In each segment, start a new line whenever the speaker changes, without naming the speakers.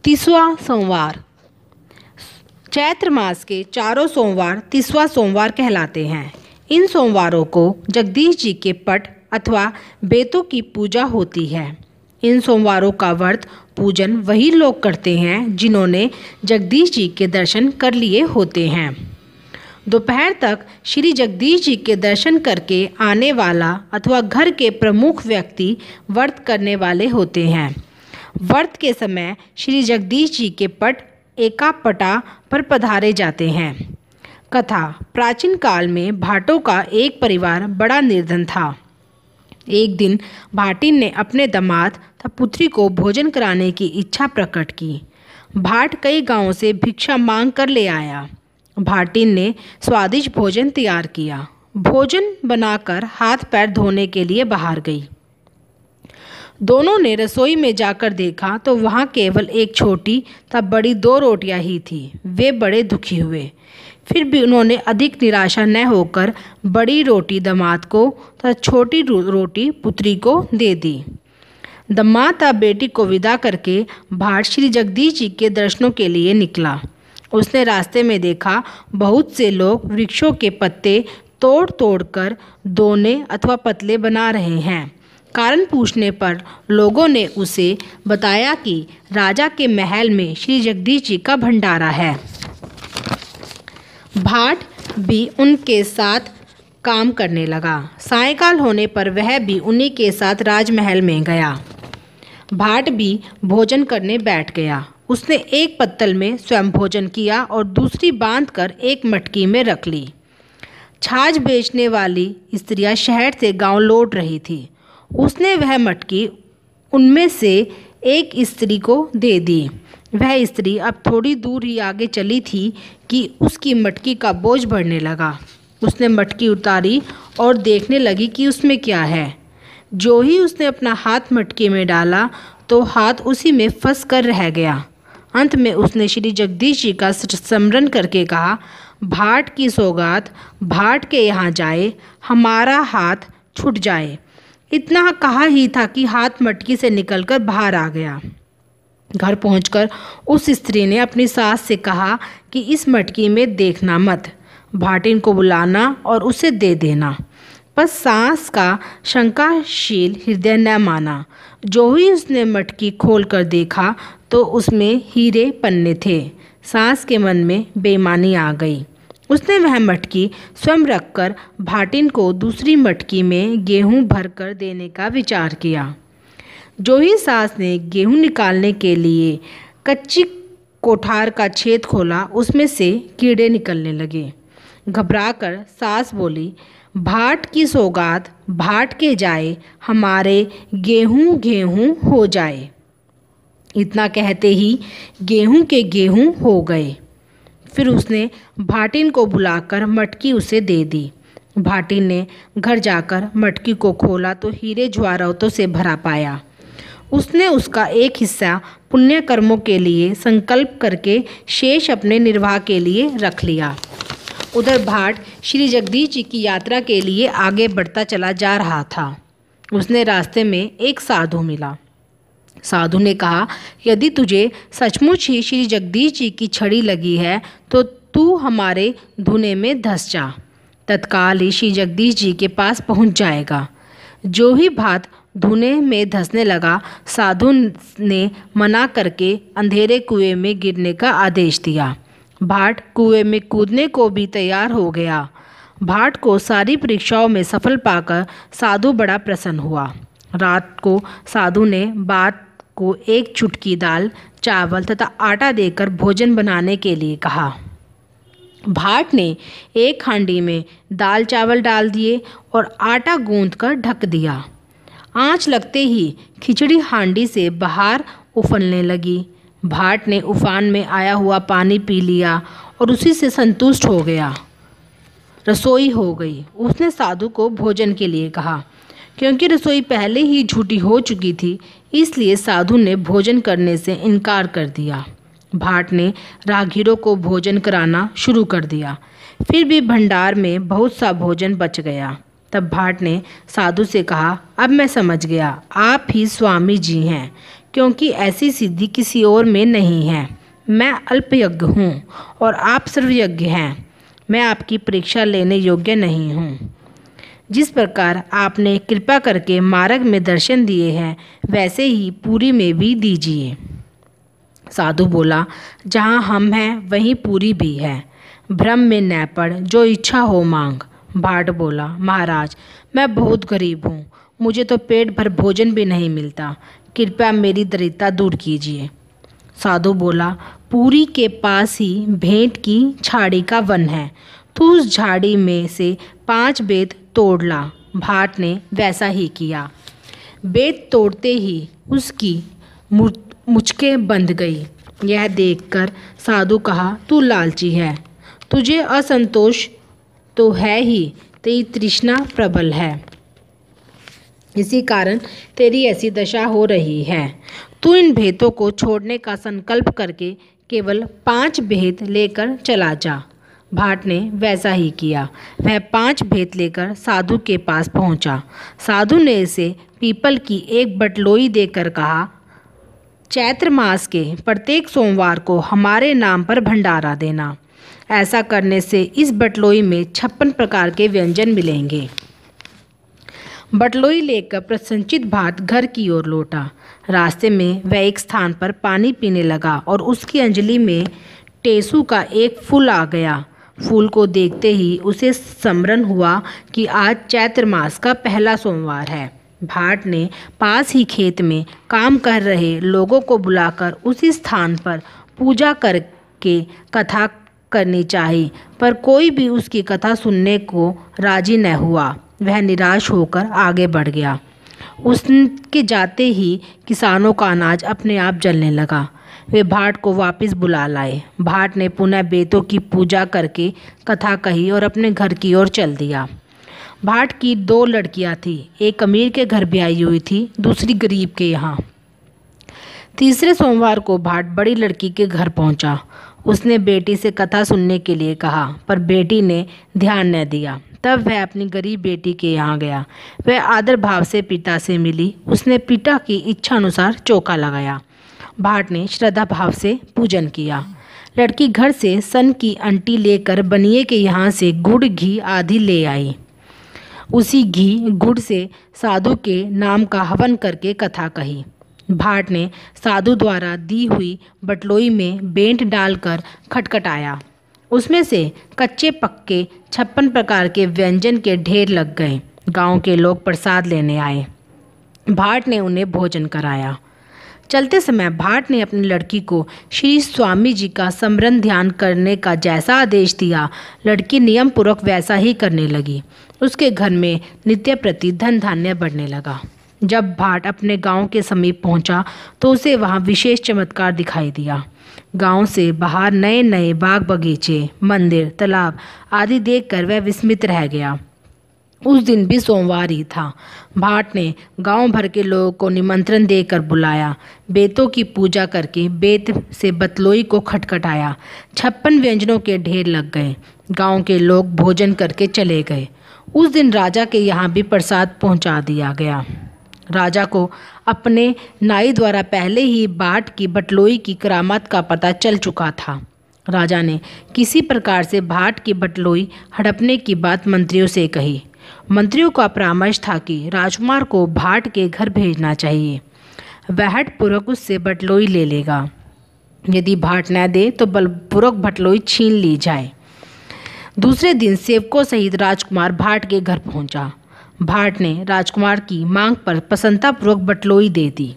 30वां सोमवार। चैत्र मास के चारों सोमवार 30वां सोमवार कहलाते हैं। इन सोमवारों को जगदीश जी के पट अथवा बेतों की पूजा होती है। इन सोमवारों का व्रत पूजन वही लोग करते हैं जिन्होंने जगदीश जी के दर्शन कर लिए होते हैं। दोपहर तक श्री जगदीश जी के दर्शन करके आने वाला अथवा घर के प्रमुख व्यक्ति व्रत करने वाले होते हैं। व्रत के समय श्री जगदीश जी के पट एकापटा पर पधारे जाते हैं। कथा। प्राचीन काल में भाटों का एक परिवार बड़ा निर्धन था। एक दिन भाटिन ने अपने दामाद तथा पुत्री को भोजन कराने की इच्छा प्रकट की। भाट कई गांवों से भिक्षा मांग कर ले आया। भाटिन ने स्वादिष्ट भोजन तैयार किया। भोजन बनाकर हाथ पैर धोने के लिए बाहर गई। दोनों ने रसोई में जाकर देखा तो वहाँ केवल एक छोटी तथा बड़ी 2 रोटियां ही थी। वे बड़े दुखी हुए। फिर भी उन्होंने अधिक निराशा न होकर बड़ी रोटी दामाद को तथा छोटी रोटी पुत्री को दे दी। दामाद तथा बेटी को विदा करके भाट श्री जगदीश जी के दर्शनों के लिए निकला। उसने रास्ते में देखा बहुत से लोग वृक्षों के पत्ते तोड़ तोड़ कर दोने अथवा पतले बना रहे हैं। कारण पूछने पर लोगों ने उसे बताया कि राजा के महल में श्री जगदीश जी का भंडारा है। भाट भी उनके साथ काम करने लगा। सायंकाल होने पर वह भी उन्हीं के साथ राजमहल में गया। भाट भी भोजन करने बैठ गया। उसने एक पत्तल में स्वयं भोजन किया और दूसरी बांधकर एक मटकी में रख ली। छाछ बेचने वाली स्त्रियां शहर से गांव लौट रही थी। उसने वह मटकी उनमें से एक स्त्री को दे दी। वह स्त्री अब थोड़ी दूर ही आगे चली थी कि उसकी मटकी का बोझ बढ़ने लगा। उसने मटकी उतारी और देखने लगी कि उसमें क्या है। जो ही उसने अपना हाथ मटकी में डाला तो हाथ उसी में फंस कर रह गया। अंत में उसने श्री जगदीश जी का स्मरण करके कहा, भाट की सौगात भाट के यहाँ जाए, हमारा हाथ छूट जाए। इतना कहा ही था कि हाथ मटकी से निकलकर बाहर आ गया। घर पहुंचकर उस स्त्री ने अपनी सास से कहा कि इस मटकी में देखना मत, भाटिन को बुलाना और उसे दे देना। बस सास का शंकाशील हृदय न माना। जो ही उसने मटकी खोल कर देखा तो उसमें हीरे पन्ने थे। सास के मन में बेईमानी आ गई। उसने वह मटकी स्वयं रखकर भाटिन को दूसरी मटकी में गेहूं भरकर देने का विचार किया। जो ही सास ने गेहूं निकालने के लिए कच्ची कोठार का छेद खोला, उसमें से कीड़े निकलने लगे। घबराकर सास बोली, भाट की सौगात भाट के जाए, हमारे गेहूं गेहूं हो जाए। इतना कहते ही गेहूं के गेहूं हो गए। फिर उसने भाटिन को बुलाकर मटकी उसे दे दी। भाटिन ने घर जाकर मटकी को खोला तो हीरे जवाहरातों से भरा पाया। उसने उसका एक हिस्सा पुण्य कर्मों के लिए संकल्प करके शेष अपने निर्वाह के लिए रख लिया। उधर भाट श्री जगदीश जी की यात्रा के लिए आगे बढ़ता चला जा रहा था। उसने रास्ते में एक साधु मिला। साधु ने कहा, यदि तुझे सचमुच ही श्री जगदीश जी की छड़ी लगी है तो तू हमारे धुने में धंस जा। तत्काल ही श्री जगदीश जी के पास पहुंच जाएगा। जो ही भाट धुने में धंसने लगा, साधु ने मना करके अंधेरे कुएं में गिरने का आदेश दिया। भाट कुएं में कूदने को भी तैयार हो गया। भाट को सारी परीक्षाओं में सफल पाकर साधु बड़ा प्रसन्न हुआ। रात को साधु ने भाट को एक चुटकी दाल, चावल तथा आटा देकर भोजन बनाने के लिए कहा। भाट ने एक हांडी में दाल चावल डाल दिए और आटा गूंथकर ढक दिया। आंच लगते ही खिचड़ी हांडी से बाहर उफनने लगी। भाट ने उफान में आया हुआ पानी पी लिया और उसी से संतुष्ट हो गया। रसोई हो गई। उसने साधु को भोजन के लिए कहा। क्योंकि रसोई पहले ही झूठी हो चुकी थी, इसलिए साधु ने भोजन करने से इनकार कर दिया। भाट ने राहगीरों को भोजन कराना शुरू कर दिया। फिर भी भंडार में बहुत सा भोजन बच गया। तब भाट ने साधु से कहा, अब मैं समझ गया, आप ही स्वामी जी हैं, क्योंकि ऐसी सिद्धि किसी और में नहीं है। मैं अल्पयज्ञ हूँ और आप सर्वयज्ञ हैं। मैं आपकी परीक्षा लेने योग्य नहीं हूँ। जिस प्रकार आपने कृपा करके मार्ग में दर्शन दिए हैं, वैसे ही पुरी में भी दीजिए। साधु बोला, जहाँ हम हैं वहीं पुरी भी है। भ्रम में न पड़, जो इच्छा हो मांग। भाट बोला, महाराज मैं बहुत गरीब हूँ, मुझे तो पेट भर भोजन भी नहीं मिलता, कृपया मेरी दरिद्रता दूर कीजिए। साधु बोला, पुरी के पास ही भेंट की झाड़ी का वन है, तू उस झाड़ी में से 5 बेत तोड़ ला। भाट ने वैसा ही किया। बेत तोड़ते ही उसकी मुचकें बंध गई। यह देखकर साधु कहा, तू लालची है, तुझे असंतोष तो है ही, तेरी तृष्णा प्रबल है, इसी कारण तेरी ऐसी दशा हो रही है। तू इन भेदों को छोड़ने का संकल्प करके केवल 5 भेद लेकर चला जा। भाट ने वैसा ही किया। वह 5 भेद लेकर साधु के पास पहुंचा। साधु ने उसे पीपल की एक बटलोई देकर कहा, चैत्र मास के प्रत्येक सोमवार को हमारे नाम पर भंडारा देना। ऐसा करने से इस बटलोई में 56 प्रकार के व्यंजन मिलेंगे। बटलोई लेकर प्रसन्नचित भाट घर की ओर लौटा। रास्ते में वह एक स्थान पर पानी पीने लगा और उसकी अंजलि में टेसू का एक फूल आ गया। फूल को देखते ही उसे स्मरण हुआ कि आज चैत्र मास का पहला सोमवार है। भाट ने पास ही खेत में काम कर रहे लोगों को बुलाकर उसी स्थान पर पूजा करके कथा करनी चाहिए, पर कोई भी उसकी कथा सुनने को राजी न हुआ। वह निराश होकर आगे बढ़ गया। उसके जाते ही किसानों का अनाज अपने आप जलने लगा। वे भाट को वापस बुला लाए। भाट ने पुनः बेतों की पूजा करके कथा कही और अपने घर की ओर चल दिया। भाट की 2 लड़कियां थीं, एक अमीर के घर ब्याही हुई थी, दूसरी गरीब के यहाँ। तीसरे सोमवार को भाट बड़ी लड़की के घर पहुंचा। उसने बेटी से कथा सुनने के लिए कहा, पर बेटी ने ध्यान न दिया। तब वह अपनी गरीब बेटी के यहाँ गया। वह आदर भाव से पिता से मिली। उसने पिता की इच्छा अनुसार चौका लगाया। भाट ने श्रद्धा भाव से पूजन किया। लड़की घर से सन की अंटी लेकर बनिए के यहाँ से गुड़ घी आदि ले आई। उसी घी गुड़ से साधु के नाम का हवन करके कथा कही। भाट ने साधु द्वारा दी हुई बटलोई में बेंट डालकर खटखटाया। उसमें से कच्चे पक्के 56 प्रकार के व्यंजन के ढेर लग गए। गांव के लोग प्रसाद लेने आए। भाट ने उन्हें भोजन कराया। चलते समय भाट ने अपनी लड़की को श्री स्वामी जी का स्मरण ध्यान करने का जैसा आदेश दिया, लड़की नियम पूर्वक वैसा ही करने लगी। उसके घर में नित्य प्रति धन धान्य बढ़ने लगा। जब भाट अपने गांव के समीप पहुंचा तो उसे वहां विशेष चमत्कार दिखाई दिया। गांव से बाहर नए नए बाग बगीचे, मंदिर, तालाब आदि देखकर वह विस्मित रह गया। उस दिन भी सोमवार ही था। भाट ने गांव भर के लोगों को निमंत्रण देकर बुलाया। बेतों की पूजा करके बेत से बतलोई को खटखटाया। 56 व्यंजनों के ढेर लग गए। गांव के लोग भोजन करके चले गए। उस दिन राजा के यहाँ भी प्रसाद पहुँचा दिया गया। राजा को अपने नाई द्वारा पहले ही भाट की बटलोई की करामात का पता चल चुका था। राजा ने किसी प्रकार से भाट की बटलोई हड़पने की बात मंत्रियों से कही। मंत्रियों का परामर्श था कि राजकुमार को भाट के घर भेजना चाहिए। वह हठपूर्वक उससे बटलोई ले लेगा। यदि भाट न दे तो बलपूर्वक बटलोई छीन ली जाए। दूसरे दिन सेवकों सहित राजकुमार भाट के घर पहुंचा। भाट ने राजकुमार की मांग पर प्रसन्नतापूर्वक बटलोई दे दी।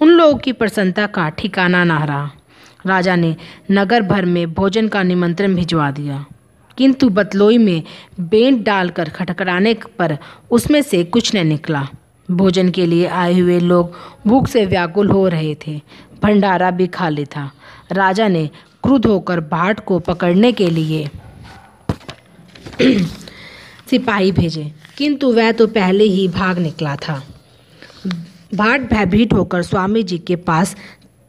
उन लोगों की प्रसन्नता का ठिकाना न रहा। राजा ने नगर भर में भोजन का निमंत्रण भिजवा दिया, किंतु बतलोई में बेंट डालकर खटखटाने पर उसमें से कुछ न निकला। भोजन के लिए आए हुए लोग भूख से व्याकुल हो रहे थे। भंडारा भी खाली था। राजा ने क्रुद्ध होकर भाट को पकड़ने के लिए सिपाही भेजे, किंतु वह तो पहले ही भाग निकला था। भाट भयभीत होकर स्वामी जी के पास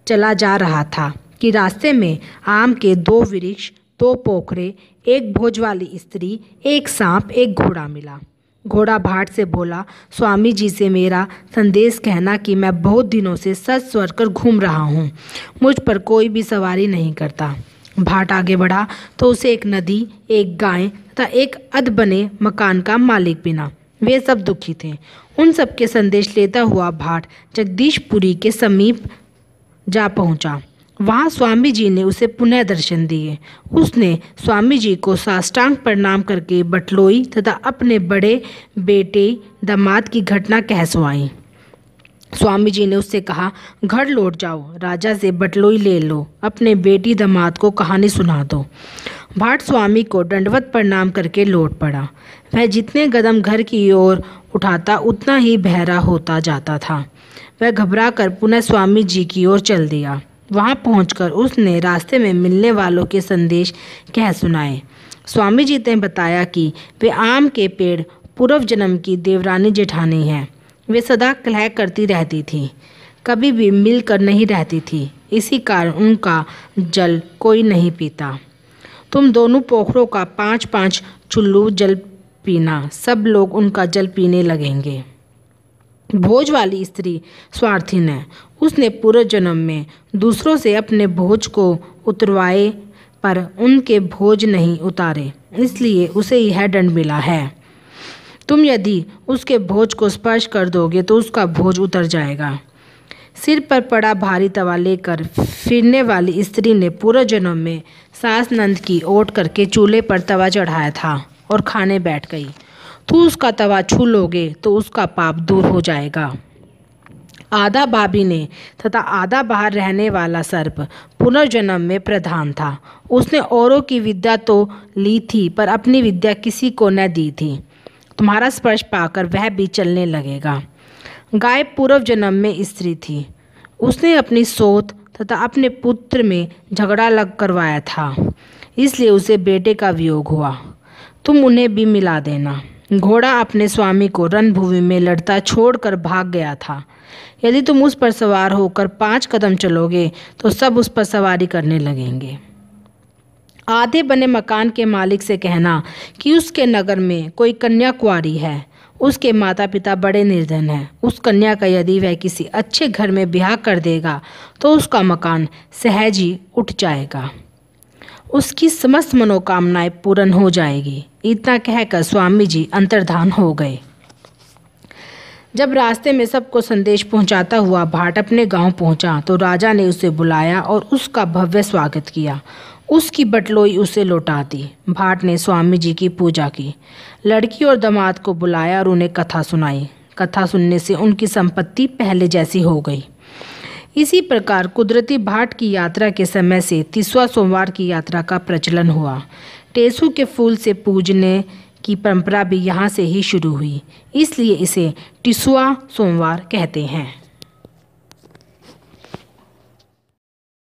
चला जा रहा था कि रास्ते में आम के 2 वृक्ष, 2 पोखरे, एक भोज वाली स्त्री, एक सांप, एक घोड़ा मिला। घोड़ा भाट से बोला, स्वामी जी से मेरा संदेश कहना कि मैं बहुत दिनों से सज संवर कर घूम रहा हूँ। मुझ पर कोई भी सवारी नहीं करता। भाट आगे बढ़ा तो उसे एक नदी, एक गाय तथा एक अध बने मकान का मालिक मिला। वे सब दुखी थे। उन सब के संदेश लेता हुआ भाट जगदीशपुरी के समीप जा पहुंचा। वहां स्वामी जी ने उसे पुनः दर्शन दिए। उसने स्वामी जी को साष्टांग प्रणाम करके बटलोई तथा अपने बड़े बेटे दामाद की घटना कह सुनाई। स्वामी जी ने उससे कहा, घर लौट जाओ, राजा से बटलोई ले लो, अपने बेटी दामाद को कहानी सुना दो। भाट स्वामी को दंडवत प्रणाम करके लौट पड़ा। वह जितने कदम घर की ओर उठाता उतना ही बहरा होता जाता था। वह घबरा कर पुनः स्वामी जी की ओर चल दिया। वहां पहुंचकर उसने रास्ते में मिलने वालों के संदेश कह सुनाए। स्वामी जी ने बताया कि वे आम के पेड़ पूर्व जन्म की देवरानी जेठानी हैं। वे सदा कलह करती रहती थी, कभी भी मिल कर नहीं रहती थी। इसी कारण उनका जल कोई नहीं पीता। तुम दोनों पोखरों का 5-5 चुल्लू जल पीना, सब लोग उनका जल पीने लगेंगे। भोज वाली स्त्री स्वार्थीन है। उसने पूर्व जन्म में दूसरों से अपने भोज को उतरवाए पर उनके भोज नहीं उतारे, इसलिए उसे यह दंड मिला है। तुम यदि उसके भोज को स्पर्श कर दोगे तो उसका भोज उतर जाएगा। सिर पर पड़ा भारी तवा लेकर फिरने वाली स्त्री ने पूर्व जन्म में सास नंद की ओट करके चूल्हे पर तवा चढ़ाया था और खाने बैठ गई। तू उसका तवा छू लोगे तो उसका पाप दूर हो जाएगा। आधा भाभी ने तथा आधा बाहर रहने वाला सर्प पुनर्जन्म में प्रधान था। उसने औरों की विद्या तो ली थी पर अपनी विद्या किसी को न दी थी। तुम्हारा स्पर्श पाकर वह भी चलने लगेगा। गाय पूर्व जन्म में स्त्री थी। उसने अपनी सोत तथा अपने पुत्र में झगड़ा लग करवाया था, इसलिए उसे बेटे का वियोग हुआ। तुम उन्हें भी मिला देना। घोड़ा अपने स्वामी को रणभूमि में लड़ता छोड़कर भाग गया था। यदि तुम उस पर सवार होकर 5 कदम चलोगे तो सब उस पर सवारी करने लगेंगे। आधे बने मकान के मालिक से कहना कि उसके नगर में कोई कन्या कुंवारी है। उसके माता पिता बड़े निर्धन हैं। उस कन्या का यदि वह किसी अच्छे घर में ब्याह कर देगा तो उसका मकान सहज ही उठ जाएगा, उसकी समस्त मनोकामनाएं पूर्ण हो जाएगी। इतना कहकर स्वामी जी अंतर्धान हो गए। जब रास्ते में सबको संदेश पहुंचाता हुआ भाट अपने गांव पहुंचा तो राजा ने उसे बुलाया और उसका भव्य स्वागत किया। उसकी बटलोई उसे लौटा दी। भाट ने स्वामी जी की पूजा की, लड़की और दामाद को बुलाया और उन्हें कथा सुनाई। कथा सुनने से उनकी संपत्ति पहले जैसी हो गई। इसी प्रकार कुदरती भाट की यात्रा के समय से 30वां सोमवार की यात्रा का प्रचलन हुआ। टेसू के फूल से पूजने की परंपरा भी यहाँ से ही शुरू हुई, इसलिए इसे 30वां सोमवार कहते हैं।